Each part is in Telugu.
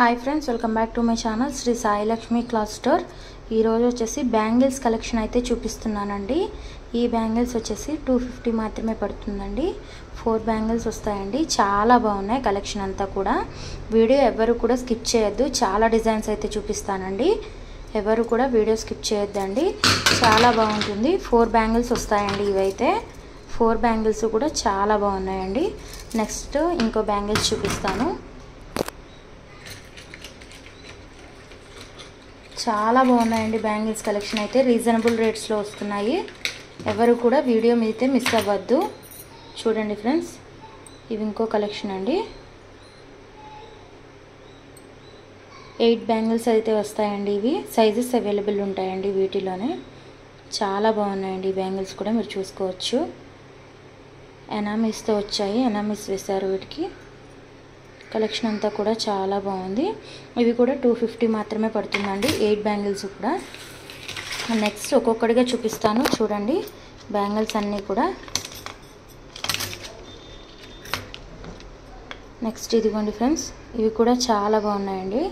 Hi friends, welcome back to my channel Sri Sai Lakshmi cloth store. ఈరోజు వచ్చేసి బ్యాంగిల్స్ కలెక్షన్ అయితే చూపిస్తున్నానండి. ఈ బ్యాంగిల్స్ వచ్చేసి 250 మాత్రమే పడుతుందండి. 4 బ్యాంగిల్స్ వస్తాయండి. చాలా బాగున్నాయి కలెక్షన్ అంతా కూడా. వీడియో ఎవరు కూడా స్కిప్ చేయొద్దు, చాలా డిజైన్స్ అయితే చూపిస్తానండి. ఎవరు కూడా వీడియో స్కిప్ చేయొద్దండి, చాలా బాగుంటుంది. 4 బ్యాంగిల్స్ వస్తాయండి. ఇవైతే 4 బ్యాంగిల్స్ కూడా చాలా బాగున్నాయండి. నెక్స్ట్ ఇంకో బ్యాంగిల్స్ చూపిస్తాను. చాలా బాగున్నాయండి బ్యాంగిల్స్ కలెక్షన్ అయితే. రీజనబుల్ రేట్స్లో వస్తున్నాయి. ఎవరు కూడా వీడియో మీదైతే మిస్ అవ్వద్దు. చూడండి ఫ్రెండ్స్, ఇవి ఇంకో కలెక్షన్ అండి. 8 బ్యాంగిల్స్ అయితే వస్తాయండి. ఇవి సైజెస్ అవైలబుల్ ఉంటాయండి వీటిలోనే. చాలా బాగున్నాయండి ఈ బ్యాంగిల్స్ కూడా, మీరు చూసుకోవచ్చు. ఎనామిస్తో వచ్చాయి, ఎనామిస్ వేశారు వీటికి. కలెక్షన్ అంతా కూడా చాలా బాగుంది. ఇవి కూడా 250 మాత్రమే పడుతుందండి, 8 బ్యాంగిల్స్ కూడా. నెక్స్ట్ ఒక్కొక్కటిగా చూపిస్తాను చూడండి బ్యాంగిల్స్ అన్నీ కూడా. నెక్స్ట్ ఇదిగోండి ఫ్రెండ్స్, ఇవి కూడా చాలా బాగున్నాయండి.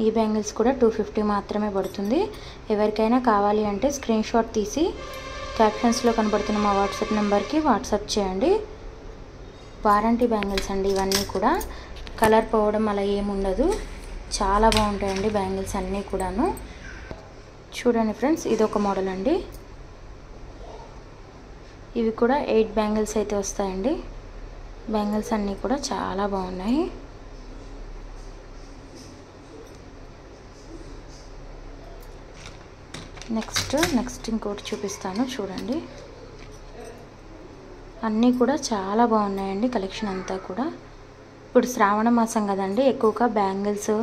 ఈ బ్యాంగిల్స్ కూడా 250 మాత్రమే పడుతుంది. ఎవరికైనా కావాలి అంటే స్క్రీన్ షాట్ తీసి క్యాప్షన్స్లో కనబడుతున్న మా వాట్సాప్ నెంబర్కి వాట్సాప్ చేయండి. వారంటీ బ్యాంగిల్స్ అండి ఇవన్నీ కూడా. కలర్ పోవడం అలా ఏముండదు, చాలా బాగుంటాయండి బ్యాంగిల్స్ అన్నీ కూడాను. చూడండి ఫ్రెండ్స్, ఇది ఒక మోడల్ అండి. ఇవి కూడా 8 బ్యాంగిల్స్ అయితే వస్తాయండి. బ్యాంగిల్స్ అన్నీ కూడా చాలా బాగున్నాయి. నెక్స్ట్ ఇంకోటి చూపిస్తాను చూడండి. అన్నీ కూడా చాలా బాగున్నాయండి కలెక్షన్ అంతా కూడా. ఇప్పుడు శ్రావణ మాసం కదండి, ఎక్కువగా బ్యాంగిల్స్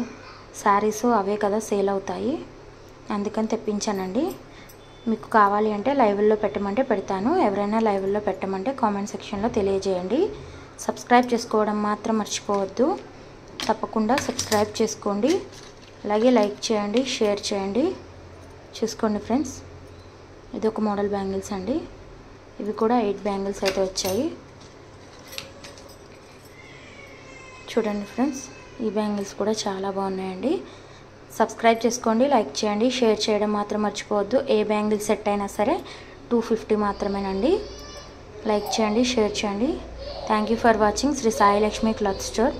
శారీస్ అవే కదా సేల్ అవుతాయి, అందుకని తెప్పించానండి. మీకు కావాలి అంటే లైవ్లో పెట్టమంటే పెడతాను. ఎవరైనా లైవ్లో పెట్టమంటే కామెంట్ సెక్షన్లో తెలియజేయండి. సబ్స్క్రైబ్ చేసుకోవడం మాత్రం మర్చిపోవద్దు. తప్పకుండా సబ్స్క్రైబ్ చేసుకోండి. అలాగే లైక్ చేయండి, షేర్ చేయండి. చూసుకోండి ఫ్రెండ్స్, ఇది ఒక మోడల్ బ్యాంగిల్స్ అండి. ఇవి కూడా 8 బ్యాంగిల్స్ అయితే వచ్చాయి. చూడండి ఫ్రెండ్స్, ఈ బ్యాంగిల్స్ కూడా చాలా బాగున్నాయండి. సబ్స్క్రైబ్ చేసుకోండి, లైక్ చేయండి, షేర్ చేయడం మాత్రం మర్చిపోవద్దు. ఏ బ్యాంగిల్ సెట్ అయినా సరే 250 మాత్రమేనండి. లైక్ చేయండి, షేర్ చేయండి. Thank you for watching Sri Sai Lakshmi cloth store.